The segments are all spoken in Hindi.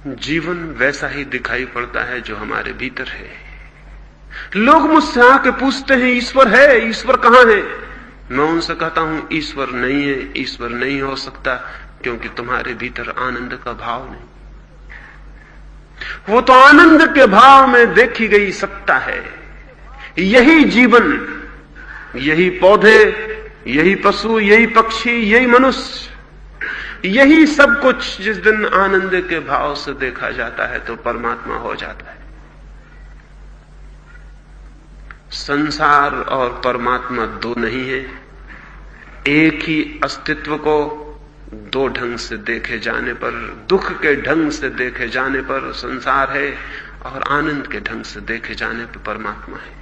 जीवन वैसा ही दिखाई पड़ता है जो हमारे भीतर है। लोग मुझसे आके पूछते हैं ईश्वर है, ईश्वर कहां है? मैं उनसे कहता हूं ईश्वर नहीं है, ईश्वर नहीं हो सकता, क्योंकि तुम्हारे भीतर आनंद का भाव नहीं। वो तो आनंद के भाव में देखी गई सत्ता है। यही जीवन, यही पौधे, यही पशु, यही पक्षी, यही मनुष्य, यही सब कुछ जिस दिन आनंद के भाव से देखा जाता है तो परमात्मा हो जाता है। संसार और परमात्मा दो नहीं है। एक ही अस्तित्व को दो ढंग से देखे जाने पर, दुख के ढंग से देखे जाने पर संसार है और आनंद के ढंग से देखे जाने पर परमात्मा है।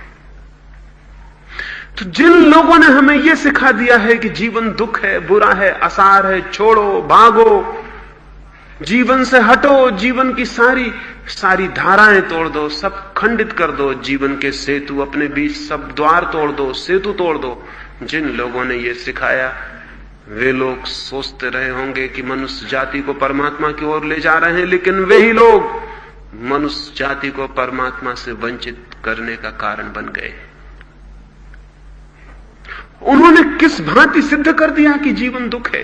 तो जिन लोगों ने हमें यह सिखा दिया है कि जीवन दुख है, बुरा है, असार है, छोड़ो, भागो, जीवन से हटो, जीवन की सारी धाराएं तोड़ दो, सब खंडित कर दो, जीवन के सेतु अपने बीच सब द्वार तोड़ दो, सेतु तोड़ दो, जिन लोगों ने यह सिखाया वे लोग सोचते रहे होंगे कि मनुष्य जाति को परमात्मा की ओर ले जा रहे हैं, लेकिन वही लोग मनुष्य जाति को परमात्मा से वंचित करने का कारण बन गए। उन्होंने किस भांति सिद्ध कर दिया कि जीवन दुख है।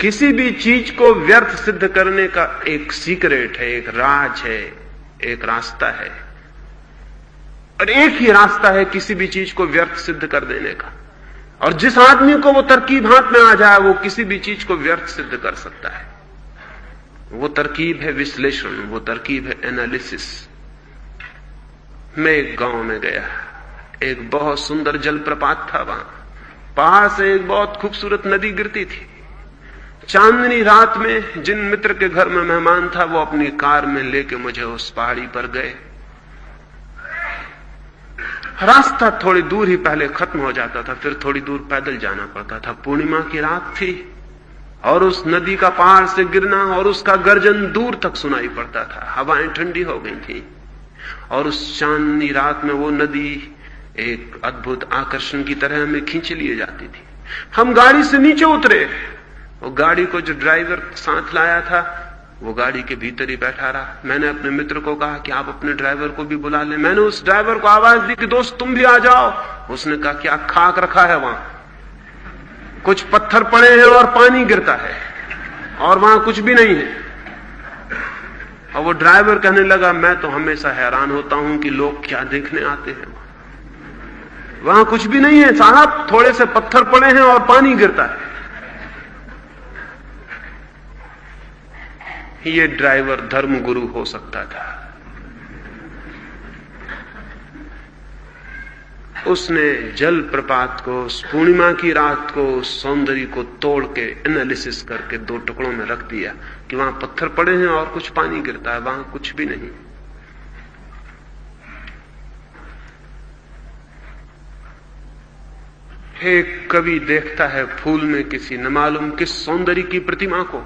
किसी भी चीज को व्यर्थ सिद्ध करने का एक सीक्रेट है, एक राज है, एक रास्ता है, और एक ही रास्ता है किसी भी चीज को व्यर्थ सिद्ध कर देने का। और जिस आदमी को वो तरकीब हाथ में आ जाए वो किसी भी चीज को व्यर्थ सिद्ध कर सकता है। वो तरकीब है विश्लेषण, वो तरकीब है एनालिसिस। मैं एक गांव में गया, एक बहुत सुंदर जलप्रपात था, वहां पास से एक बहुत खूबसूरत नदी गिरती थी। चांदनी रात में जिन मित्र के घर में मेहमान था वो अपनी कार में लेके मुझे उस पहाड़ी पर गए। रास्ता थोड़ी दूर ही पहले खत्म हो जाता था, फिर थोड़ी दूर पैदल जाना पड़ता था। पूर्णिमा की रात थी और उस नदी का पहाड़ से गिरना और उसका गर्जन दूर तक सुनाई पड़ता था। हवाएं ठंडी हो गई थी और उस चांदनी रात में वो नदी एक अद्भुत आकर्षण की तरह हमें खींच लिए जाती थी। हम गाड़ी से नीचे उतरे, वो गाड़ी को जो ड्राइवर साथ लाया था वो गाड़ी के भीतर ही बैठा रहा। मैंने अपने मित्र को कहा कि आप अपने ड्राइवर को भी बुला लें। मैंने उस ड्राइवर को आवाज दी कि दोस्त तुम भी आ जाओ। उसने कहा क्या खाक रखा है वहां, कुछ पत्थर पड़े हैं और पानी गिरता है और वहां कुछ भी नहीं है। और वो ड्राइवर कहने लगा मैं तो हमेशा हैरान होता हूं कि लोग क्या देखने आते हैं, वहां कुछ भी नहीं है साहब, थोड़े से पत्थर पड़े हैं और पानी गिरता है। ये ड्राइवर धर्मगुरु हो सकता था। उसने जल प्रपात को, उस पूर्णिमा की रात को, उस सौंदर्य को तोड़ के एनालिसिस करके दो टुकड़ों में रख दिया कि वहां पत्थर पड़े हैं और कुछ पानी गिरता है, वहां कुछ भी नहीं। एक कवि देखता है फूल में किसी न मालूम किस सौंदर्य की प्रतिमा को।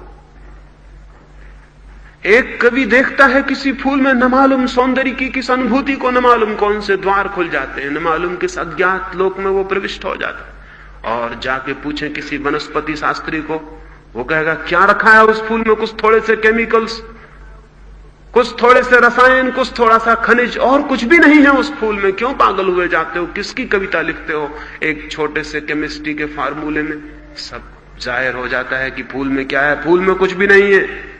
एक कवि देखता है किसी फूल में न मालूम सौंदर्य की किस अनुभूति को, न मालूम कौन से द्वार खुल जाते हैं, न मालूम किस अज्ञात लोक में वो प्रविष्ट हो जाता है। और जाके पूछे किसी वनस्पति शास्त्री को, वो कहेगा क्या रखा है उस फूल में, कुछ थोड़े से केमिकल्स, कुछ थोड़े से रसायन, कुछ थोड़ा सा खनिज, और कुछ भी नहीं है उस फूल में। क्यों पागल हुए जाते हो, किसकी कविता लिखते हो एक छोटे से केमिस्ट्री के फार्मूले में? सब जाहिर हो जाता है कि फूल में क्या है, फूल में कुछ भी नहीं है।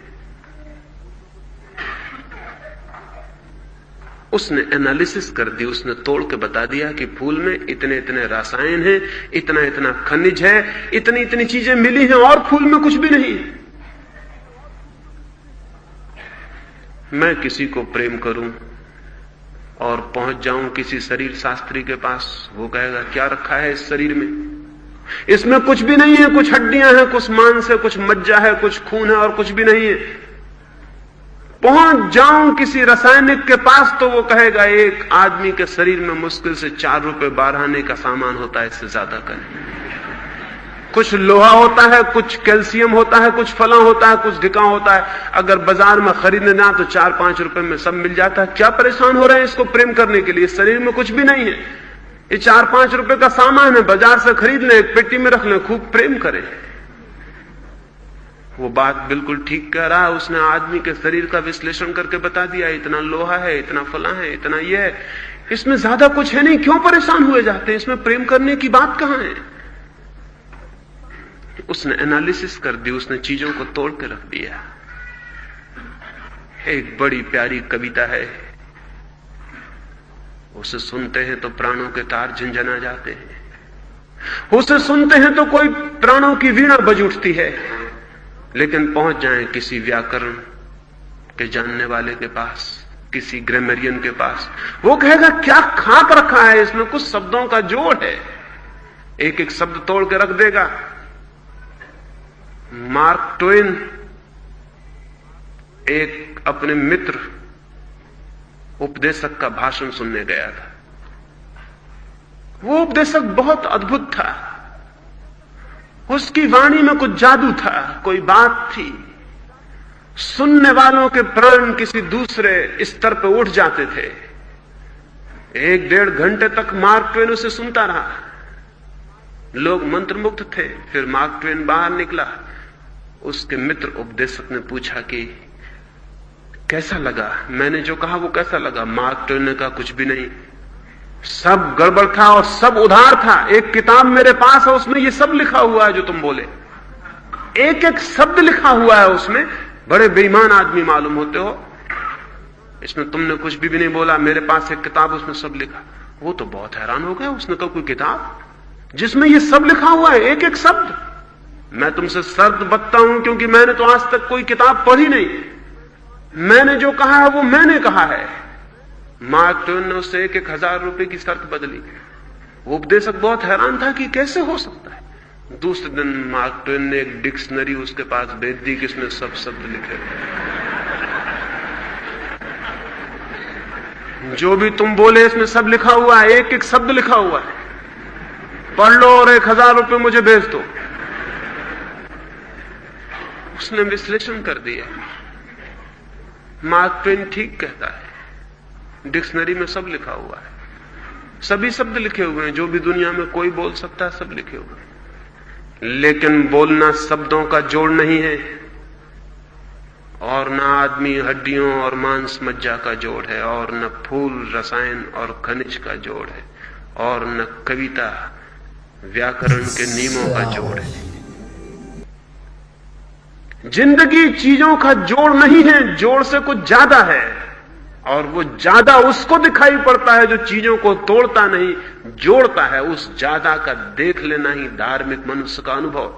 उसने एनालिसिस कर दी, उसने तोड़ के बता दिया कि फूल में इतने इतने रसायन हैं, इतना इतना खनिज है, इतनी इतनी चीजें मिली हैं और फूल में कुछ भी नहीं है। मैं किसी को प्रेम करूं और पहुंच जाऊं किसी शरीर शास्त्री के पास, वो कहेगा क्या रखा है इस शरीर में, इसमें कुछ भी नहीं है, कुछ हड्डियां हैं, कुछ मांस है, कुछ मज्जा है, कुछ खून है और कुछ भी नहीं है। पहुंच जाऊं किसी रासायनिक के पास तो वो कहेगा एक आदमी के शरीर में मुश्किल से 4 रुपए 12 आने का सामान होता है, इससे ज्यादा का नहीं। कुछ लोहा होता है, कुछ कैल्शियम होता है, कुछ फला होता है, कुछ ढिका होता है। अगर बाजार में खरीदने ना तो 4-5 रुपए में सब मिल जाता है। क्या परेशान हो रहे हैं इसको प्रेम करने के लिए? शरीर में कुछ भी नहीं है, ये 4-5 रुपए का सामान है, बाजार से खरीद ले, एक पेटी में रख ले, खूब प्रेम करें। वो बात बिल्कुल ठीक कह रहा है। उसने आदमी के शरीर का विश्लेषण करके बता दिया, इतना लोहा है, इतना फला है, इतना ये है, इसमें ज्यादा कुछ है नहीं, क्यों परेशान हुए जाते हैं, इसमें प्रेम करने की बात कहां है। उसने एनालिसिस कर दी, उसने चीजों को तोड़ के रख दिया। एक बड़ी प्यारी कविता है, उसे सुनते हैं तो प्राणों के तार झंझना जाते हैं, उसे सुनते हैं तो कोई प्राणों की वीणा बज उठती है। लेकिन पहुंच जाएं किसी व्याकरण के जानने वाले के पास, किसी ग्रामरियन के पास, वो कहेगा क्या खाक रखा है इसमें, कुछ शब्दों का जोड़ है, एक एक शब्द तोड़ के रख देगा। मार्क ट्वेन एक अपने मित्र उपदेशक का भाषण सुनने गया था। वो उपदेशक बहुत अद्भुत था, उसकी वाणी में कुछ जादू था, कोई बात थी, सुनने वालों के प्राण किसी दूसरे स्तर पर उठ जाते थे। 1-1.5 घंटे तक मार्क ट्वेन उसे सुनता रहा, लोग मंत्रमुग्ध थे। फिर मार्क ट्वेन बाहर निकला, उसके मित्र उपदेशक ने पूछा कि कैसा लगा, मैंने जो कहा वो कैसा लगा। मार्क ट्वेन ने कहा कुछ भी नहीं, सब गड़बड़ था और सब उधार था। एक किताब मेरे पास है, उसमें ये सब लिखा हुआ है जो तुम बोले, एक एक शब्द लिखा हुआ है उसमें। बड़े बेईमान आदमी मालूम होते हो, इसमें तुमने कुछ भी नहीं बोला, मेरे पास एक किताब उसमें सब लिखा। वो तो बहुत हैरान हो गया, उसने कहा कोई किताब जिसमें ये सब लिखा हुआ है, एक एक शब्द। मैं तुमसे शर्त बतता हूं, क्योंकि मैंने तो आज तक कोई किताब पढ़ी नहीं, मैंने जो कहा है वो मैंने कहा है। मार्क ट्वेन ने उससे 1,000 रुपए की शर्त बदली। वो उपदेशक बहुत हैरान था कि कैसे हो सकता है। दूसरे दिन मार्क ट्वेन ने एक डिक्शनरी उसके पास भेज दी कि इसमें सब शब्द लिखे, जो भी तुम बोले इसमें सब लिखा हुआ है, एक एक शब्द लिखा हुआ है, पढ़ लो और 1,000 रुपए मुझे भेज दो। उसने विश्लेषण कर दिया, मार्क ट्वेन ठीक कहता है, डिक्शनरी में सब लिखा हुआ है, सभी शब्द लिखे हुए हैं, जो भी दुनिया में कोई बोल सकता है सब लिखे हुए हैं। लेकिन बोलना शब्दों का जोड़ नहीं है, और न आदमी हड्डियों और मांस मज्जा का जोड़ है, और न फूल रसायन और खनिज का जोड़ है, और न कविता व्याकरण के नियमों का जोड़ है। जिंदगी चीजों का जोड़ नहीं है, जोड़ से कुछ ज्यादा है, और वो ज्यादा उसको दिखाई पड़ता है जो चीजों को तोड़ता नहीं, जोड़ता है। उस ज्यादा का देख लेना ही धार्मिक मनुष्य का अनुभव।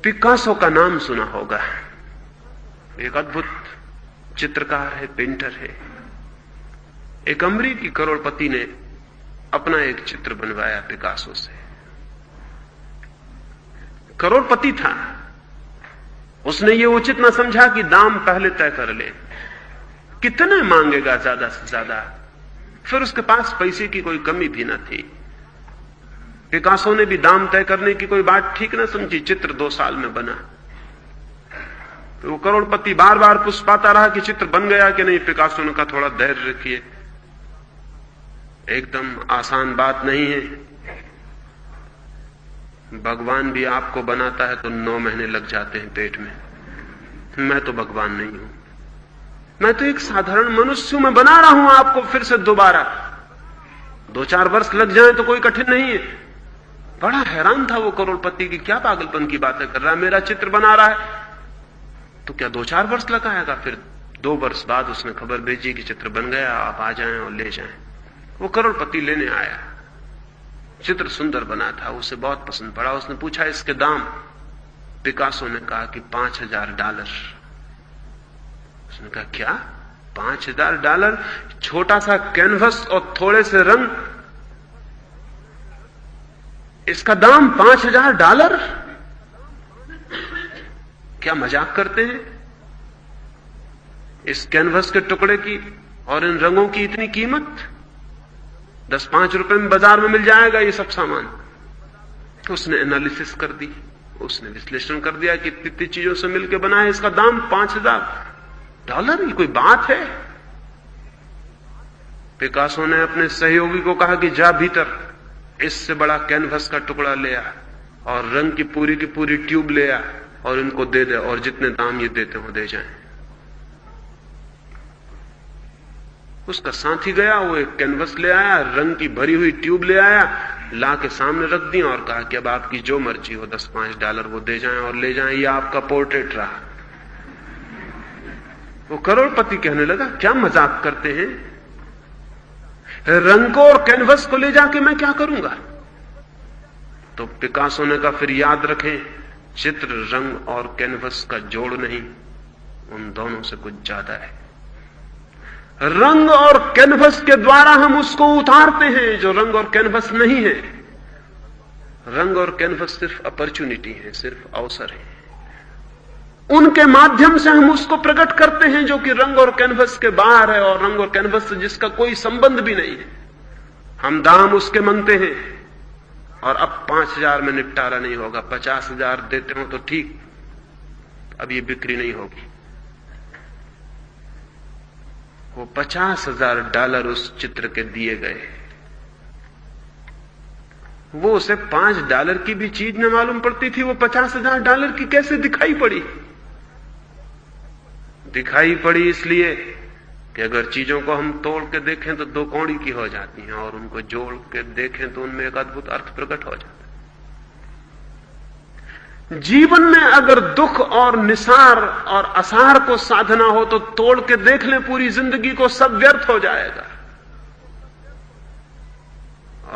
पिकासो का नाम सुना होगा, एक अद्भुत चित्रकार है, पेंटर है। एक अमरीकी करोड़पति ने अपना एक चित्र बनवाया पिकासो से। करोड़पति था, उसने ये उचित न समझा कि दाम पहले तय कर ले, कितने मांगेगा ज्यादा से ज्यादा। फिर उसके पास पैसे की कोई कमी भी न थी। पिकासो ने भी दाम तय करने की कोई बात ठीक न समझी। चित्र 2 साल में बना। तो वो करोड़पति बार बार पुष्पाता रहा कि चित्र बन गया कि नहीं। पिकासो ने कहा थोड़ा धैर्य रखिए, एकदम आसान बात नहीं है, भगवान भी आपको बनाता है तो 9 महीने लग जाते हैं पेट में। मैं तो भगवान नहीं हूं, मैं तो एक साधारण मनुष्य हूं, मैं बना रहा हूं आपको फिर से दोबारा। 2-4 वर्ष लग जाए तो कोई कठिन नहीं है। बड़ा हैरान था वो करोड़पति की, क्या पागलपन की बातें कर रहा है, मेरा चित्र बना रहा है तो क्या 2-4 वर्ष लगाएगा। फिर 2 वर्ष बाद उसने खबर भेजी कि चित्र बन गया, आप आ जाएं और ले जाएं। वो करोड़पति लेने आया। चित्र सुंदर बना था, उसे बहुत पसंद पड़ा। उसने पूछा इसके दाम। पिकासो ने कहा कि $5,000। उसने कहा क्या $5,000? छोटा सा कैनवस और थोड़े से रंग, इसका दाम $5,000? क्या मजाक करते हैं? इस कैनवस के टुकड़े की और इन रंगों की इतनी कीमत? 10-5 रुपए में बाजार में मिल जाएगा ये सब सामान। तो उसने एनालिसिस कर दी, उसने विश्लेषण कर दिया कि इतनी चीजों से मिलकर बना है, इसका दाम $5,000। ये कोई बात है? पिकासो ने अपने सहयोगी को कहा कि जा भीतर इससे बड़ा कैनवस का टुकड़ा ले आ और रंग की पूरी ट्यूब ले आ, और इनको दे दे और जितने दाम ये देते हो दे जाएं। उसका साथी गया, वो एक कैनवस ले आया, रंग की भरी हुई ट्यूब ले आया, ला के सामने रख दी और कहा कि अब आपकी जो मर्जी हो, $10-5 वो दे जाएं और ले जाएं, ये आपका पोर्ट्रेट रहा। वो करोड़पति कहने लगा, क्या मजाक करते हैं, रंग को और कैनवस को ले जाके मैं क्या करूंगा? तो पिकासो ने कहा, फिर याद रखें, चित्र रंग और कैनवस का जोड़ नहीं, उन दोनों से कुछ ज्यादा है। रंग और कैनवस के द्वारा हम उसको उतारते हैं जो रंग और कैनवस नहीं है। रंग और कैनवस सिर्फ अपॉर्चुनिटी है, सिर्फ अवसर है। उनके माध्यम से हम उसको प्रकट करते हैं जो कि रंग और कैनवस के बाहर है, और रंग और कैनवस से जिसका कोई संबंध भी नहीं है। हम दाम उसके मांगते हैं और अब 5,000 में निपटारा नहीं होगा, 50,000 देते हो तो ठीक, अब ये बिक्री नहीं होगी। वो $50,000 उस चित्र के दिए गए। वो उसे $5 की भी चीज न मालूम पड़ती थी, वो $50,000 की कैसे दिखाई पड़ी? दिखाई पड़ी इसलिए कि अगर चीजों को हम तोड़ के देखें तो 2 कौड़ी की हो जाती हैं, और उनको जोड़ के देखें तो उनमें एक अद्भुत अर्थ प्रकट हो जाता है। जीवन में अगर दुख और निसार और असार को साधना हो तो तोड़ के देख लें पूरी जिंदगी को, सब व्यर्थ हो जाएगा।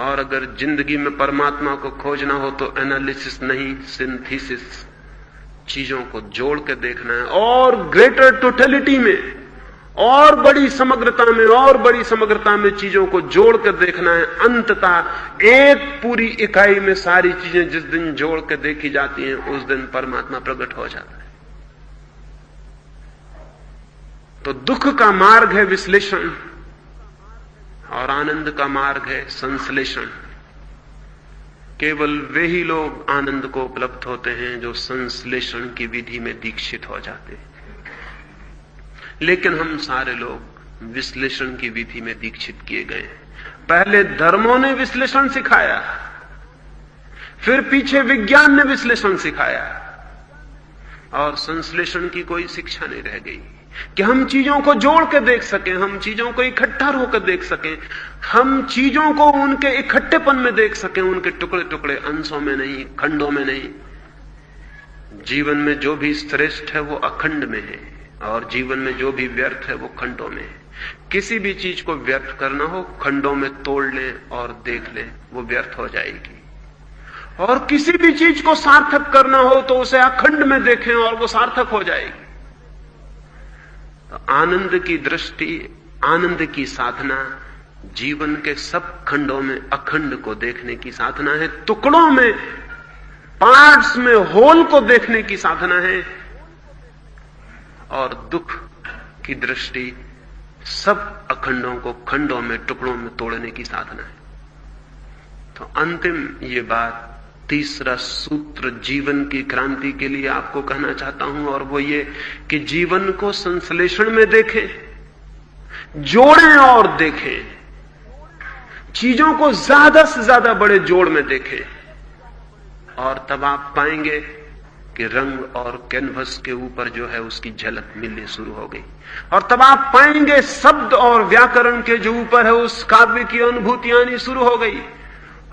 और अगर जिंदगी में परमात्मा को खोजना हो तो एनालिसिस नहीं, सिंथेसिस, चीजों को जोड़ के देखना है, और ग्रेटर टोटलिटी में, और बड़ी समग्रता में चीजों को जोड़ कर देखना है। अंततः एक पूरी इकाई में सारी चीजें जिस दिन जोड़ के देखी जाती हैं, उस दिन परमात्मा प्रकट हो जाता है। तो दुख का मार्ग है विश्लेषण और आनंद का मार्ग है संश्लेषण। केवल वे ही लोग आनंद को उपलब्ध होते हैं जो संश्लेषण की विधि में दीक्षित हो जाते हैं। लेकिन हम सारे लोग विश्लेषण की विधि में दीक्षित किए गए हैं। पहले धर्मों ने विश्लेषण सिखाया, फिर पीछे विज्ञान ने विश्लेषण सिखाया, और संश्लेषण की कोई शिक्षा नहीं रह गई कि हम चीजों को जोड़ के देख सकें, हम चीजों को इकट्ठा होकर देख सकें, हम चीजों को उनके इकट्ठेपन में देख सकें, उनके टुकड़े टुकड़े अंशों में नहीं, खंडों में नहीं। जीवन में जो भी श्रेष्ठ है वो अखंड में है, और जीवन में जो भी व्यर्थ है वो खंडों में है। किसी भी चीज को व्यर्थ करना हो, खंडों में तोड़ लें और देख लें, वो व्यर्थ हो जाएगी। और किसी भी चीज को सार्थक करना हो तो उसे अखंड में देखें और वो सार्थक हो जाएगी। तो आनंद की दृष्टि, आनंद की साधना जीवन के सब खंडों में अखंड को देखने की साधना है, टुकड़ों में, पार्ट्स में, होल को देखने की साधना है। और दुख की दृष्टि सब अखंडों को खंडों में, टुकड़ों में तोड़ने की साधना है। तो अंतिम ये बात, तीसरा सूत्र जीवन की क्रांति के लिए आपको कहना चाहता हूं, और वो ये कि जीवन को संश्लेषण में देखें, जोड़ें और देखें, चीजों को ज्यादा से ज्यादा बड़े जोड़ में देखें, और तब आप पाएंगे कि रंग और कैनवस के ऊपर जो है उसकी झलक मिलनी शुरू हो गई। और तब आप पाएंगे शब्द और व्याकरण के जो ऊपर है उस काव्य की अनुभूति आनी शुरू हो गई।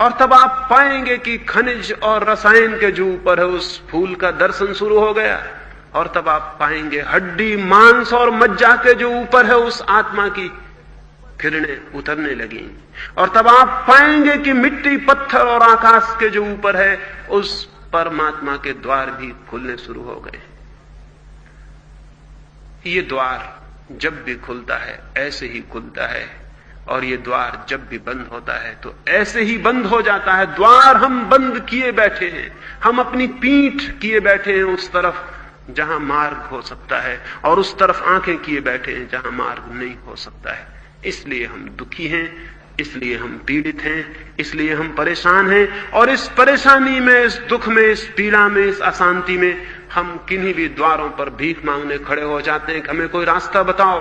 और तब आप पाएंगे कि खनिज और रसायन के जो ऊपर है उस फूल का दर्शन शुरू हो गया। और तब आप पाएंगे हड्डी, मांस और मज्जा के जो ऊपर है उस आत्मा की किरणें उतरने लगी। और तब आप पाएंगे कि मिट्टी, पत्थर और आकाश के जो ऊपर है उस परमात्मा के द्वार भी खुलने शुरू हो गए। ये द्वार जब भी खुलता है ऐसे ही खुलता है, और ये द्वार जब भी बंद होता है तो ऐसे ही बंद हो जाता है। द्वार हम बंद किए बैठे हैं, हम अपनी पीठ किए बैठे हैं उस तरफ जहां मार्ग हो सकता है, और उस तरफ आंखें किए बैठे हैं जहां मार्ग नहीं हो सकता है। इसलिए हम दुखी हैं, इसलिए हम पीड़ित हैं, इसलिए हम परेशान हैं। और इस परेशानी में, इस दुख में, इस पीड़ा में, इस अशांति में हम किन्हीं भी द्वारों पर भीख मांगने खड़े हो जाते हैं कि हमें कोई रास्ता बताओ।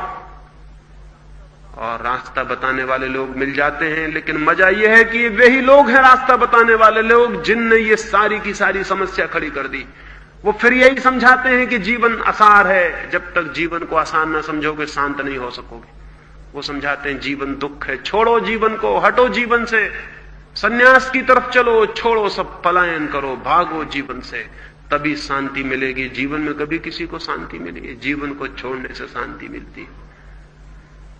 और रास्ता बताने वाले लोग मिल जाते हैं, लेकिन मजा यह है कि वे ही लोग हैं रास्ता बताने वाले लोग जिनने ये सारी की सारी समस्या खड़ी कर दी। वो फिर यही समझाते हैं कि जीवन आसार है, जब तक जीवन को आसान ना समझोगे शांत नहीं हो सकोगे। वो समझाते हैं जीवन दुख है, छोड़ो जीवन को, हटो जीवन से, सन्यास की तरफ चलो, छोड़ो सब, पलायन करो, भागो जीवन से, तभी शांति मिलेगी। जीवन में कभी किसी को शांति मिली है? जीवन को छोड़ने से शांति मिलती है।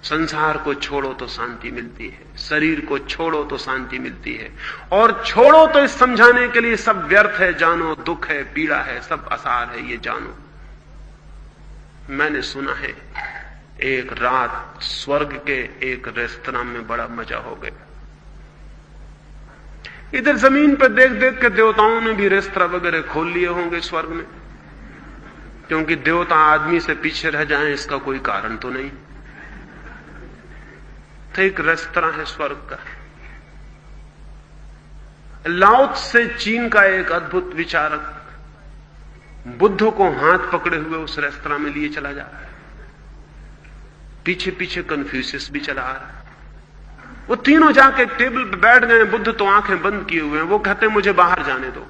संसार को छोड़ो तो शांति मिलती है, शरीर को छोड़ो तो शांति मिलती है। और छोड़ो तो इस समझाने के लिए सब व्यर्थ है, जानो दुख है, पीड़ा है, सब आसार है, ये जानो। मैंने सुना है एक रात स्वर्ग के एक रेस्तरां में बड़ा मजा हो गया। इधर जमीन पर देख देख के देवताओं ने भी रेस्तरां वगैरह खोल लिए होंगे स्वर्ग में, क्योंकि देवता आदमी से पीछे रह जाएं इसका कोई कारण तो नहीं। तो एक रेस्तरां है स्वर्ग का। लाओ त्से चीन का एक अद्भुत विचारक बुद्ध को हाथ पकड़े हुए उस रेस्तरां में लिए चला जा रहा है। पीछे पीछे कन्फ्यूशियस भी चला आ रहा है। वो तीनों जाके टेबल पे बैठ गए। बुद्ध तो आंखें बंद किए हुए हैं। वो कहते हैं मुझे बाहर जाने दो,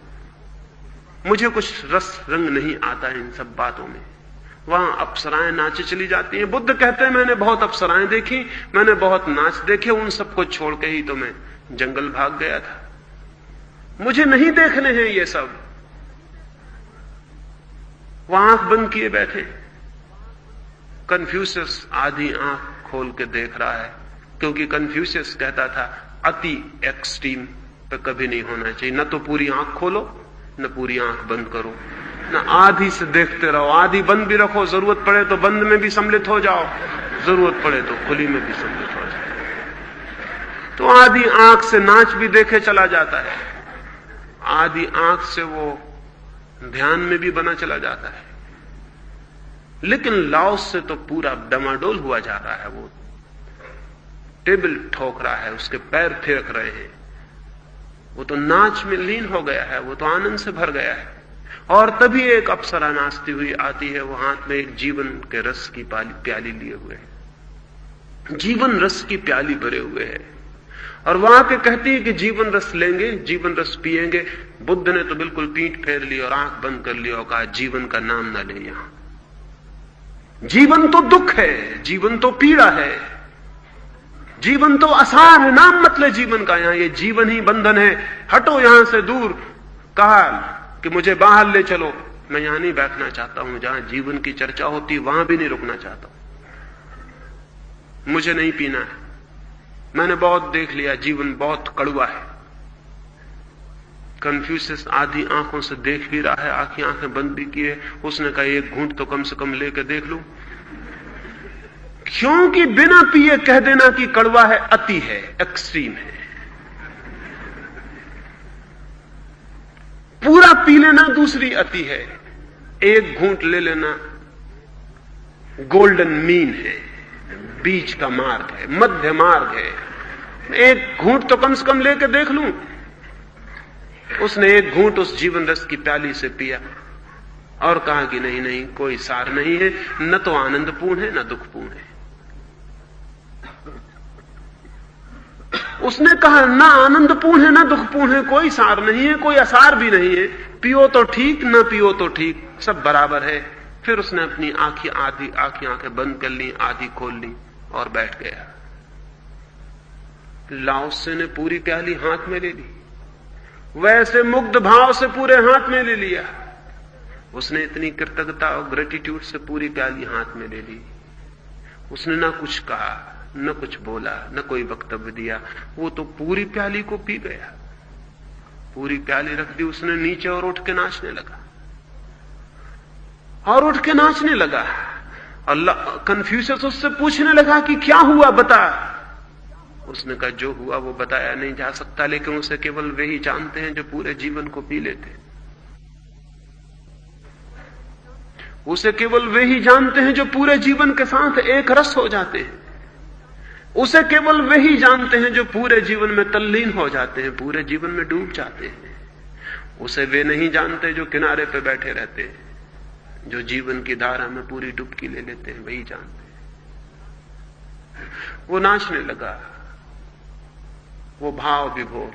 मुझे कुछ रस रंग नहीं आता इन सब बातों में। वहां अप्सराएं नाचे चली जाती हैं। बुद्ध कहते हैं मैंने बहुत अप्सराएं देखी, मैंने बहुत नाच देखे, उन सबको छोड़ के ही तो मैं जंगल भाग गया था, मुझे नहीं देखने हैं ये सब। वहां आंख बंद किए बैठे। कन्फ्यूशियस आधी आंख खोल के देख रहा है, क्योंकि कन्फ्यूशियस कहता था अति एक्सट्रीम पे कभी नहीं होना चाहिए। न तो पूरी आंख खोलो, न पूरी आंख बंद करो, न आधी से देखते रहो। आधी बंद भी रखो, जरूरत पड़े तो बंद में भी सम्मिलित हो जाओ, जरूरत पड़े तो खुली में भी सम्मिलित हो जाओ। तो आधी आंख से नाच भी देखे चला जाता है, आधी आंख से वो ध्यान में भी बना चला जाता है। लेकिन लाओस से तो पूरा डमाडोल हुआ जा रहा है। वो टेबल ठोक रहा है, उसके पैर थिरक रहे हैं, वो तो नाच में लीन हो गया है, वो तो आनंद से भर गया है। और तभी एक अप्सरा नाचती हुई आती है। वो हाथ में एक जीवन के रस की प्याली लिए हुए है, जीवन रस की प्याली भरे हुए है। और वहां के कहती है कि जीवन रस लेंगे, जीवन रस पिएंगे। बुद्ध ने तो बिल्कुल पीठ फेर ली और आंख बंद कर ली और कहा जीवन का नाम ना ले। यहां जीवन तो दुख है, जीवन तो पीड़ा है, जीवन तो आसार है, नाम मत ले जीवन का। यहां ये जीवन ही बंधन है, हटो यहां से दूर। कहा कि मुझे बाहर ले चलो, मैं यहां नहीं बैठना चाहता हूं, जहां जीवन की चर्चा होती वहां भी नहीं रुकना चाहता हूं। मुझे नहीं पीना है, मैंने बहुत देख लिया, जीवन बहुत कड़वा है। कन्फ्यूशियस आधी आंखों से देख भी रहा है, आंखें बंद भी किए। उसने कहा एक घूंट तो कम से कम लेके देख लूं, क्योंकि बिना पिए कह देना कि कड़वा है अति है, एक्सट्रीम है। पूरा पी लेना दूसरी अति है, एक घूंट ले लेना गोल्डन मीन है, बीच का मार्ग है, मध्य मार्ग है। एक घूंट तो कम से कम लेके देख लूं। उसने एक घूंट उस जीवन रस की प्याली से पिया और कहा कि नहीं नहीं, कोई सार नहीं है, न तो आनंदपूर्ण है न दुखपूर्ण है। उसने कहा ना आनंदपूर्ण है ना दुखपूर्ण है, कोई सार नहीं है, कोई असार भी नहीं है, पियो तो ठीक न पियो तो ठीक, सब बराबर है। फिर उसने अपनी आंखें बंद कर ली, आधी खोल ली और बैठ गया। लाओ त्से ने पूरी प्याली हाथ में ले ली, वैसे मुग्ध भाव से पूरे हाथ में ले लिया। उसने इतनी कृतज्ञता और ग्रेटिट्यूड से पूरी प्याली हाथ में ले ली। उसने ना कुछ कहा, न कुछ बोला, न कोई वक्तव्य दिया, वो तो पूरी प्याली को पी गया। पूरी प्याली रख दी उसने नीचे और उठ के नाचने लगा, और उठ के नाचने लगा। अल्लाह कन्फ्यूशियस उससे पूछने लगा कि क्या हुआ बता। उसने कहा जो हुआ वो बताया नहीं जा सकता, लेकिन उसे केवल वे ही जानते हैं जो पूरे जीवन को पी लेते। उसे केवल वे ही जानते हैं जो पूरे जीवन के साथ एक रस हो जाते हैं। उसे केवल वे ही जानते हैं जो पूरे जीवन में तल्लीन हो जाते हैं, पूरे जीवन में डूब जाते हैं। उसे वे नहीं जानते जो किनारे पे बैठे रहते हैं, जो जीवन की धारा में पूरी डुबकी ले लेते हैं, वही जानते हैं। वो नाचने लगा, वो भाव विभोर।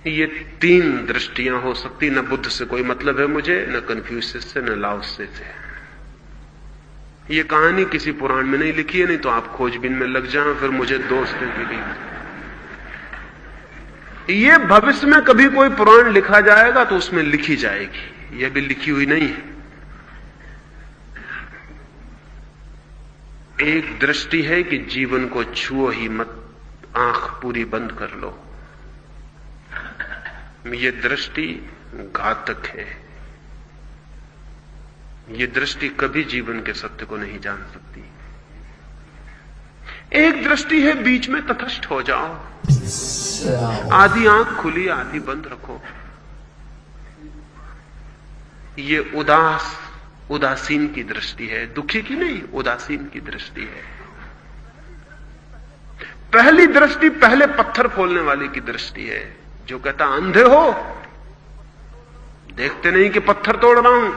ये तीन दृष्टियां हो सकती। न बुद्ध से कोई मतलब है मुझे, न कन्फ्यूशियस से, न लाओसे से। ये कहानी किसी पुराण में नहीं लिखी है, नहीं तो आप खोजबीन में लग जाएं फिर मुझे दोष देंगे। ये भविष्य में कभी कोई पुराण लिखा जाएगा तो उसमें लिखी जाएगी, यह भी लिखी हुई नहीं है। एक दृष्टि है कि जीवन को छुओ ही मत, आंख पूरी बंद कर लो। ये दृष्टि घातक है। ये दृष्टि कभी जीवन के सत्य को नहीं जान सकती। एक दृष्टि है बीच में तटस्थ हो जाओ, आधी आंख खुली आधी बंद रखो। ये उदासीन की दृष्टि है, दुखी की नहीं, उदासीन की दृष्टि है। पहली दृष्टि पहले पत्थर फोड़ने वाले की दृष्टि है, जो कहता अंधे हो, देखते नहीं कि पत्थर तोड़ रहा हूं।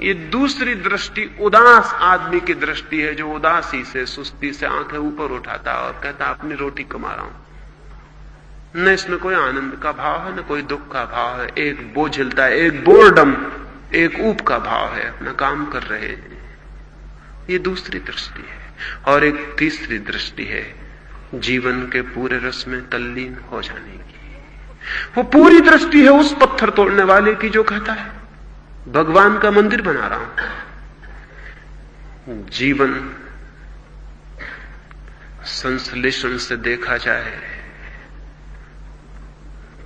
ये दूसरी दृष्टि उदास आदमी की दृष्टि है, जो उदासी से, सुस्ती से आंखें ऊपर उठाता और कहता अपनी रोटी कमा रहा हूं। न इसमें कोई आनंद का भाव है, न कोई दुख का भाव है। एक बोझिलता है, एक बोर्डम, एक ऊप का भाव है, अपना काम कर रहे हैं। ये दूसरी दृष्टि है। और एक तीसरी दृष्टि है जीवन के पूरे रस में तल्लीन हो जाने की। वो पूरी दृष्टि है उस पत्थर तोड़ने वाले की जो कहता है भगवान का मंदिर बना रहा हूं। जीवन संश्लेषण से देखा जाए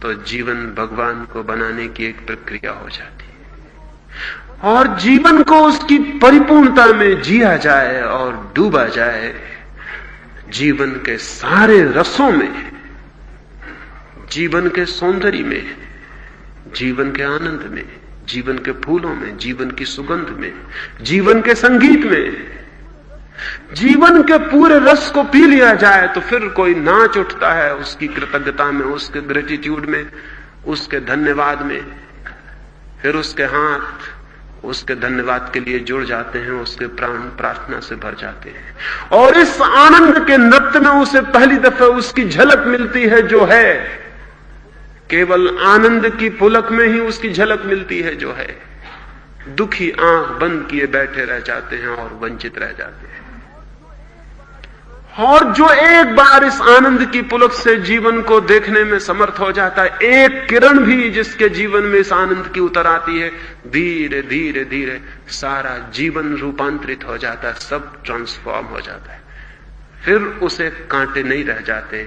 तो जीवन भगवान को बनाने की एक प्रक्रिया हो जाती है। और जीवन को उसकी परिपूर्णता में जिया जाए और डूबा जाए, जीवन के सारे रसों में, जीवन के सौंदर्य में, जीवन के आनंद में, जीवन के फूलों में, जीवन की सुगंध में, जीवन के संगीत में, जीवन के पूरे रस को पी लिया जाए तो फिर कोई नाच उठता है उसकी कृतज्ञता में, उसके ग्रेटिट्यूड में, उसके धन्यवाद में। फिर उसके हाथ उसके धन्यवाद के लिए जुड़ जाते हैं, उसके प्राण प्रार्थना से भर जाते हैं। और इस आनंद के नृत्य में उसे पहली दफे उसकी झलक मिलती है जो है, केवल आनंद की पुलक में ही उसकी झलक मिलती है जो है। दुखी आंख बंद किए बैठे रह जाते हैं और वंचित रह जाते हैं। और जो एक बार इस आनंद की पुलक से जीवन को देखने में समर्थ हो जाता है, एक किरण भी जिसके जीवन में इस आनंद की उतर आती है, धीरे धीरे धीरे सारा जीवन रूपांतरित हो जाता है, सब ट्रांसफॉर्म हो जाता है। फिर उसे कांटे नहीं रह जाते,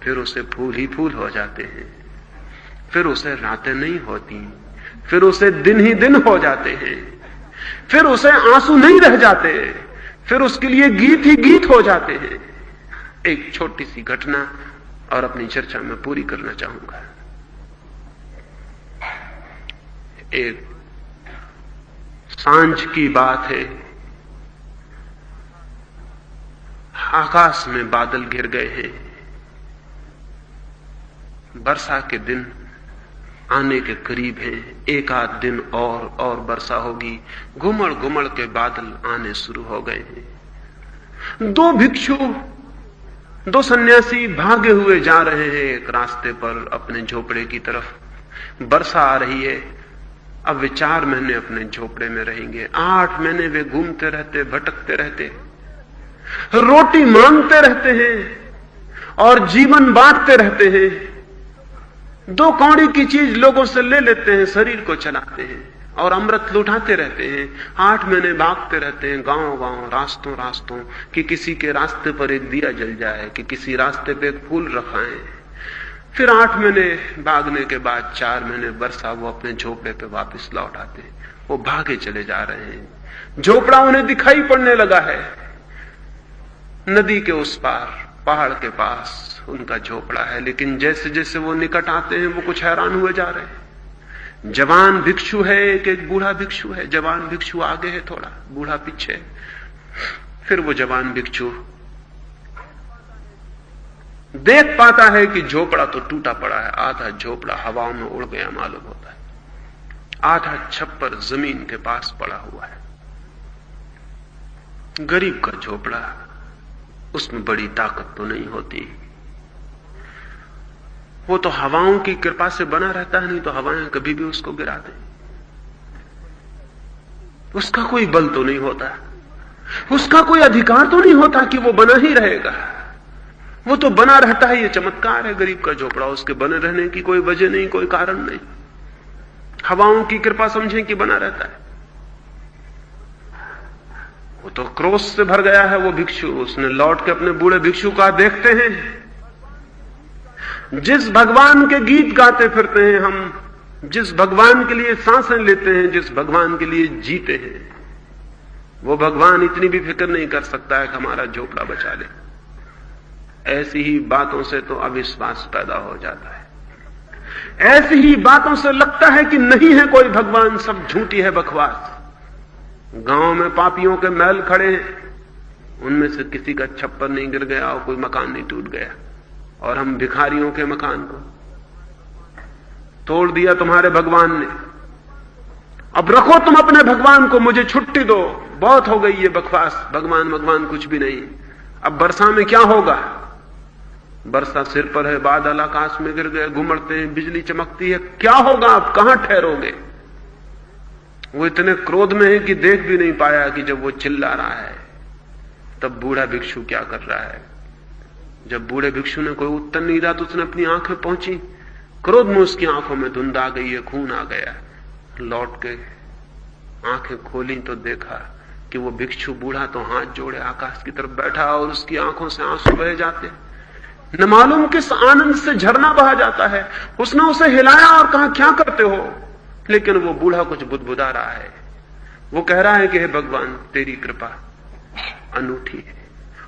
फिर उसे फूल ही फूल हो जाते हैं, फिर उसे रातें नहीं होती, फिर उसे दिन ही दिन हो जाते हैं, फिर उसे आंसू नहीं रह जाते, फिर उसके लिए गीत ही गीत हो जाते हैं। एक छोटी सी घटना और अपनी चर्चा में पूरी करना चाहूंगा। एक सांझ की बात है, आकाश में बादल घिर गए हैं, वर्षा के दिन आने के करीब है। एक आध दिन और वर्षा होगी। घुमड़ घुमड़ के बादल आने शुरू हो गए हैं। दो भिक्षु, दो सन्यासी भागे हुए जा रहे हैं एक रास्ते पर अपने झोपड़े की तरफ। वर्षा आ रही है। अब वे 4 महीने अपने झोपड़े में रहेंगे। 8 महीने वे घूमते रहते, भटकते रहते, रोटी मांगते रहते हैं और जीवन बांटते रहते हैं। 2 कौड़ी की चीज लोगों से ले लेते हैं, शरीर को चलाते हैं और अमृत लुटाते रहते हैं। 8 महीने भागते रहते हैं गांव गांव, रास्तों रास्तों, कि किसी के रास्ते पर एक दिया जल जाए, कि किसी रास्ते पे एक फूल रखाएं। फिर 8 महीने भागने के बाद 4 महीने वर्षा, वो अपने झोपड़े पे वापस लौट आते हैं। वो भागे चले जा रहे हैं। झोपड़ा उन्हें दिखाई पड़ने लगा है। नदी के उस पार, पहाड़ के पास उनका झोपड़ा है। लेकिन जैसे जैसे वो निकट आते हैं वो कुछ हैरान हुए जा रहे हैं। जवान भिक्षु है, एक बूढ़ा भिक्षु है। जवान भिक्षु आगे है थोड़ा, बूढ़ा पीछे। फिर वो जवान भिक्षु देख पाता है कि झोपड़ा तो टूटा पड़ा है, आधा झोपड़ा हवाओं में उड़ गया मालूम होता है, आधा छप्पर जमीन के पास पड़ा हुआ है। गरीब का झोपड़ा, उसमें बड़ी ताकत तो नहीं होती। वो तो हवाओं की कृपा से बना रहता है, नहीं तो हवाएं कभी भी उसको गिरा दें। उसका कोई बल तो नहीं होता, उसका कोई अधिकार तो नहीं होता कि वो बना ही रहेगा। वो तो बना रहता है। ये चमत्कार है गरीब का झोपड़ा, उसके बने रहने की कोई वजह नहीं, कोई कारण नहीं। हवाओं की कृपा समझें कि बना रहता है। वो तो क्रोध से भर गया है वो भिक्षु। उसने लौट के अपने बूढ़े भिक्षु का देखते हैं, जिस भगवान के गीत गाते फिरते हैं हम, जिस भगवान के लिए सांसें लेते हैं, जिस भगवान के लिए जीते हैं, वो भगवान इतनी भी फिक्र नहीं कर सकता है कि हमारा झोपड़ा बचा ले। ऐसी ही बातों से तो अविश्वास पैदा हो जाता है। ऐसी ही बातों से लगता है कि नहीं है कोई भगवान, सब झूठी है बकवास। गांव में पापियों के महल खड़े हैं, उनमें से किसी का छप्पर नहीं गिर गया और कोई मकान नहीं टूट गया, और हम भिखारियों के मकान को तोड़ दिया तुम्हारे भगवान ने। अब रखो तुम अपने भगवान को, मुझे छुट्टी दो, बहुत हो गई ये बकवास। भगवान भगवान कुछ भी नहीं। अब वर्षा में क्या होगा? वर्षा सिर पर है, बादल आकाश में गिर गए, घुमड़ते हैं, बिजली चमकती है, क्या होगा? आप कहां ठहरोगे? वो इतने क्रोध में है कि देख भी नहीं पाया कि जब वो चिल्ला रहा है तब बूढ़ा भिक्षु क्या कर रहा है। जब बूढ़े भिक्षु ने कोई उत्तर नहीं दिया तो उसने अपनी आंखें पहुंची, क्रोध में उसकी आंखों में धुंध आ गई है, खून आ गया। लौट के आंखें खोली तो देखा कि वो भिक्षु बूढ़ा तो हाथ जोड़े आकाश की तरफ बैठा और उसकी आंखों से आंसू बह जाते, न मालूम किस आनंद से झरना बहा जाता है। उसने उसे हिलाया और कहा क्या करते हो, लेकिन वो बूढ़ा कुछ बुदबुदा रहा है। वो कह रहा है कि हे भगवान तेरी कृपा अनूठी है,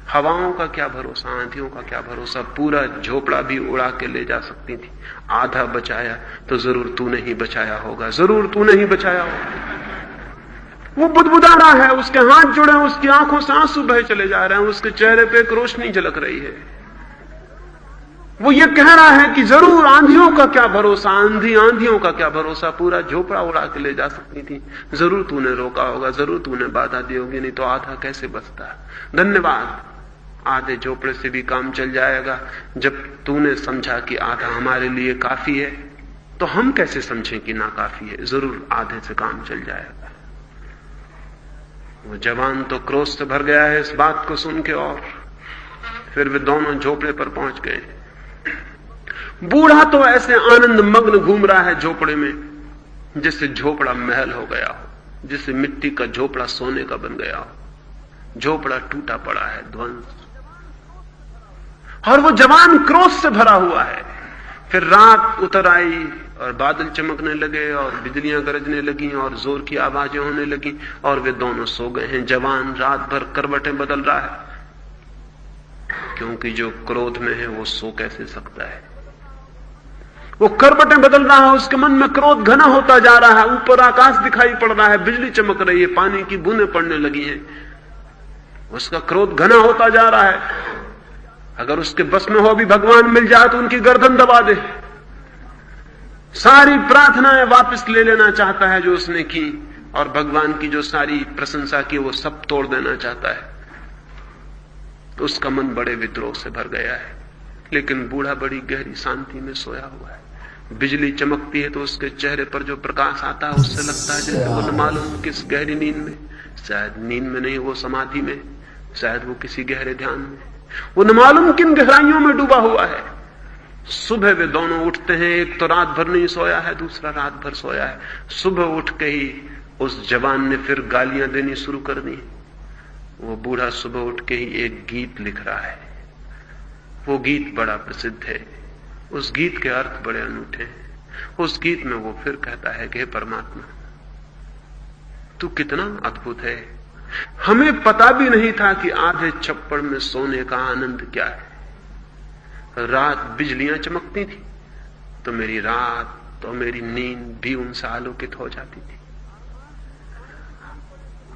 हवाओं का क्या भरोसा, आंधियों का क्या भरोसा, पूरा झोपड़ा भी उड़ा के ले जा सकती थी, आधा बचाया तो जरूर तूने ही बचाया होगा, जरूर तूने ही बचाया होगा। वो बुदबुदा रहा है, उसके हाथ जुड़े, उसकी आंखों से आंसू बहे चले जा रहे हैं, उसके चेहरे पे एक रोशनी झलक रही है। वो ये कह रहा है कि जरूर आंधियों का क्या भरोसा, आंधियों का क्या भरोसा, पूरा झोपड़ा उड़ा के ले जा सकती थी, जरूर तूने रोका होगा, जरूर तूने बाधा दी होगी, नहीं तो आधा कैसे बचता। धन्यवाद, आधे झोपड़े से भी काम चल जाएगा। जब तूने समझा कि आधा हमारे लिए काफी है तो हम कैसे समझें कि ना काफी है, जरूर आधे से काम चल जाएगा। वो जवान तो क्रोध से भर गया है इस बात को सुन के, और फिर वे दोनों झोपड़े पर पहुंच गए। बूढ़ा तो ऐसे आनंद मग्न घूम रहा है झोपड़े में जिससे झोपड़ा महल हो गया हो, जिससे मिट्टी का झोपड़ा सोने का बन गया हो। झोपड़ा टूटा पड़ा है, ध्वंस, और वो जवान क्रोध से भरा हुआ है। फिर रात उतर आई और बादल चमकने लगे और बिजलियां गरजने लगी और जोर की आवाजें होने लगी, और वे दोनों सो गए हैं। जवान रात भर करवटें बदल रहा है, क्योंकि जो क्रोध में है वो सो कैसे सकता है। वो करवटें बदल रहा है, उसके मन में क्रोध घना होता जा रहा है। ऊपर आकाश दिखाई पड़ रहा है, बिजली चमक रही है, पानी की बूंदें पड़ने लगी हैं, उसका क्रोध घना होता जा रहा है। अगर उसके बस में हो भी भगवान मिल जाए तो उनकी गर्दन दबा दे। सारी प्रार्थनाएं वापस ले लेना चाहता है जो उसने की, और भगवान की जो सारी प्रशंसा की वो सब तोड़ देना चाहता है। तो उसका मन बड़े विद्रोह से भर गया है। लेकिन बूढ़ा बड़ी गहरी शांति में सोया हुआ है। बिजली चमकती है तो उसके चेहरे पर जो प्रकाश आता है उससे लगता है जैसे वो न मालूम किस गहरी नींद में, शायद नींद में नहीं, वो समाधि में, शायद वो किसी गहरे ध्यान में, वो न मालूम किन गहराइयों में डूबा हुआ है। सुबह वे दोनों उठते हैं, एक तो रात भर नहीं सोया है, दूसरा रात भर सोया है। सुबह उठ के ही उस जवान ने फिर गालियां देनी शुरू कर दी। वो बूढ़ा सुबह उठ के ही एक गीत लिख रहा है। वो गीत बड़ा प्रसिद्ध है, उस गीत के अर्थ बड़े अनूठे हैं। उस गीत में वो फिर कहता है कि हे परमात्मा, तू कितना अद्भुत है। हमें पता भी नहीं था कि आधे छप्पड़ में सोने का आनंद क्या है। रात बिजलियां चमकती थी तो मेरी रात तो मेरी नींद भी उनसे आलोकित हो जाती थी।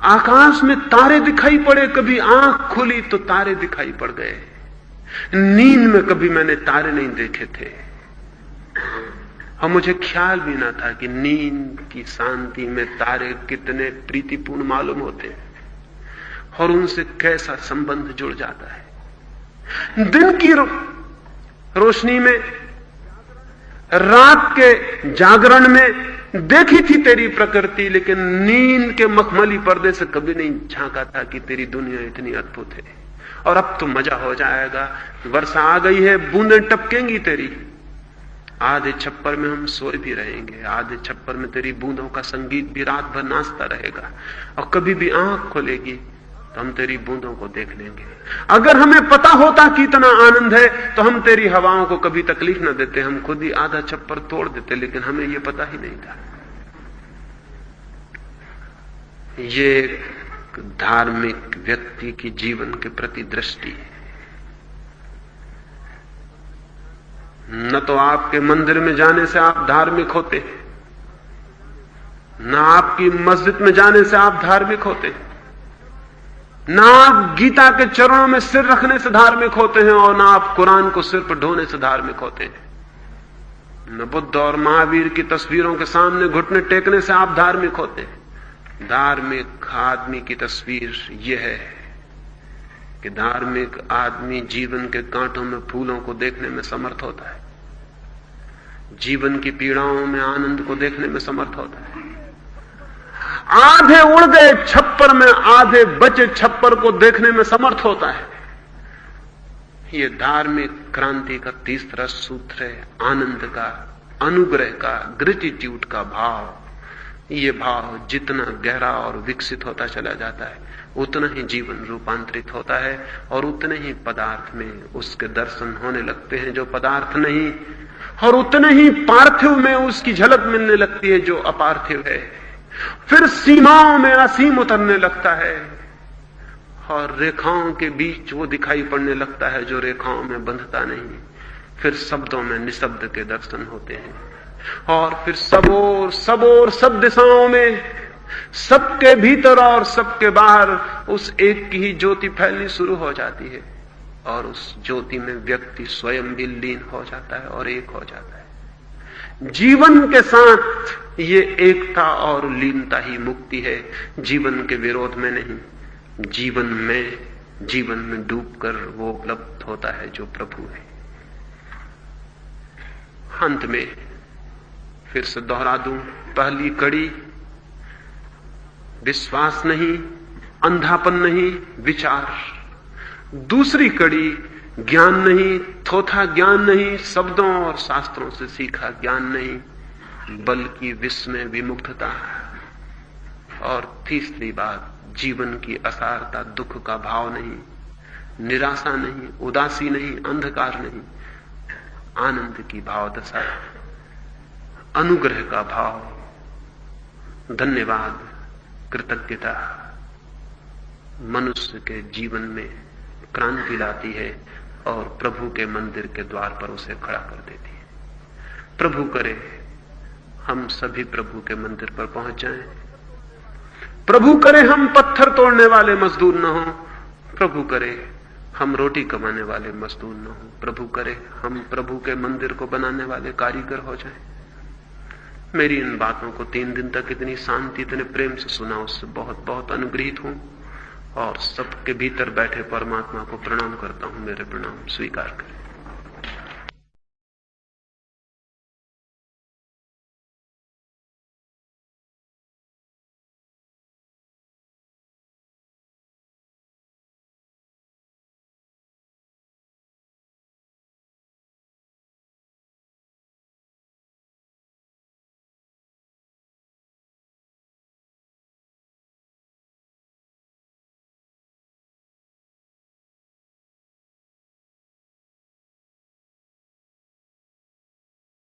आकाश में तारे दिखाई पड़े, कभी आंख खुली तो तारे दिखाई पड़ गए। नींद में कभी मैंने तारे नहीं देखे थे, और मुझे ख्याल भी ना था कि नींद की शांति में तारे कितने प्रीतिपूर्ण मालूम होते हैं और उनसे कैसा संबंध जुड़ जाता है। दिन की रोशनी में रात के जागरण में देखी थी तेरी प्रकृति, लेकिन नींद के मखमली पर्दे से कभी नहीं झांका था कि तेरी दुनिया इतनी अद्भुत है। और अब तो मजा हो जाएगा, वर्षा आ गई है, बूंदें टपकेंगी तेरी। आधे छप्पर में हम सोए भी रहेंगे, आधे छप्पर में तेरी बूंदों का संगीत भी रात भर नाचता रहेगा, और कभी भी आंख खोलेगी तो हम तेरी बूंदों को देख लेंगे। अगर हमें पता होता कि इतना आनंद है तो हम तेरी हवाओं को कभी तकलीफ न देते, हम खुद ही आधा छप्पर तोड़ देते, लेकिन हमें यह पता ही नहीं था। ये एक धार्मिक व्यक्ति की जीवन के प्रति दृष्टि है। न तो आपके मंदिर में जाने से आप धार्मिक होते, न आपकी मस्जिद में जाने से आप धार्मिक होते, ना आप गीता के चरणों में सिर रखने से धार्मिक होते हैं, और ना आप कुरान को सिर पर ढोने से धार्मिक होते हैं। न बुद्ध और महावीर की तस्वीरों के सामने घुटने टेकने से आप धार्मिक होते हैं। धार्मिक आदमी की तस्वीर यह है कि धार्मिक आदमी जीवन के कांटों में फूलों को देखने में समर्थ होता है, जीवन की पीड़ाओं में आनंद को देखने में समर्थ होता है। आधे उड़ गए छप्पर में, आधे बचे छप्पर को देखने में समर्थ होता है। यह धार्मिक क्रांति का तीसरा सूत्र है, आनंद का, अनुग्रह का, ग्रेटिट्यूड का भाव। ये भाव जितना गहरा और विकसित होता चला जाता है, उतना ही जीवन रूपांतरित होता है, और उतने ही पदार्थ में उसके दर्शन होने लगते हैं जो पदार्थ नहीं, और उतने ही पार्थिव में उसकी झलक मिलने लगती है जो अपार्थिव है। फिर सीमाओं में असीम उतरने लगता है, और रेखाओं के बीच वो दिखाई पड़ने लगता है जो रेखाओं में बंधता नहीं। फिर शब्दों में निशब्द के दर्शन होते हैं, और फिर सब ओर सब दिशाओं में, सबके भीतर और सबके बाहर उस एक की ही ज्योति फैलनी शुरू हो जाती है, और उस ज्योति में व्यक्ति स्वयं भी लीन हो जाता है और एक हो जाता है। जीवन के साथ ये एकता और लीनता ही मुक्ति है, जीवन के विरोध में नहीं। जीवन में डूबकर वो उपलब्ध होता है जो प्रभु है। अंत में फिर से दोहरा दूं, पहली कड़ी विश्वास नहीं, अंधापन नहीं, विचार। दूसरी कड़ी ज्ञान नहीं, थोथा ज्ञान नहीं, शब्दों और शास्त्रों से सीखा ज्ञान नहीं, बल्कि विस्मय, विमुग्धता। और तीसरी बात, जीवन की असारता, दुख का भाव नहीं, निराशा नहीं, उदासी नहीं, अंधकार नहीं, आनंद की भाव दशा, अनुग्रह का भाव, धन्यवाद, कृतज्ञता मनुष्य के जीवन में क्रांति लाती है और प्रभु के मंदिर के द्वार पर उसे खड़ा कर देती है। प्रभु करे हम सभी प्रभु के मंदिर पर पहुंच जाएं। प्रभु करे हम पत्थर तोड़ने वाले मजदूर न हो। प्रभु करे हम रोटी कमाने वाले मजदूर न हो। प्रभु करे हम प्रभु के मंदिर को बनाने वाले कारीगर हो जाएं। मेरी इन बातों को 3 दिन तक इतनी शांति, इतने प्रेम से सुना, उससे बहुत बहुत अनुग्रहित हूं, और सबके भीतर बैठे परमात्मा को प्रणाम करता हूं। मेरे प्रणाम स्वीकार करें।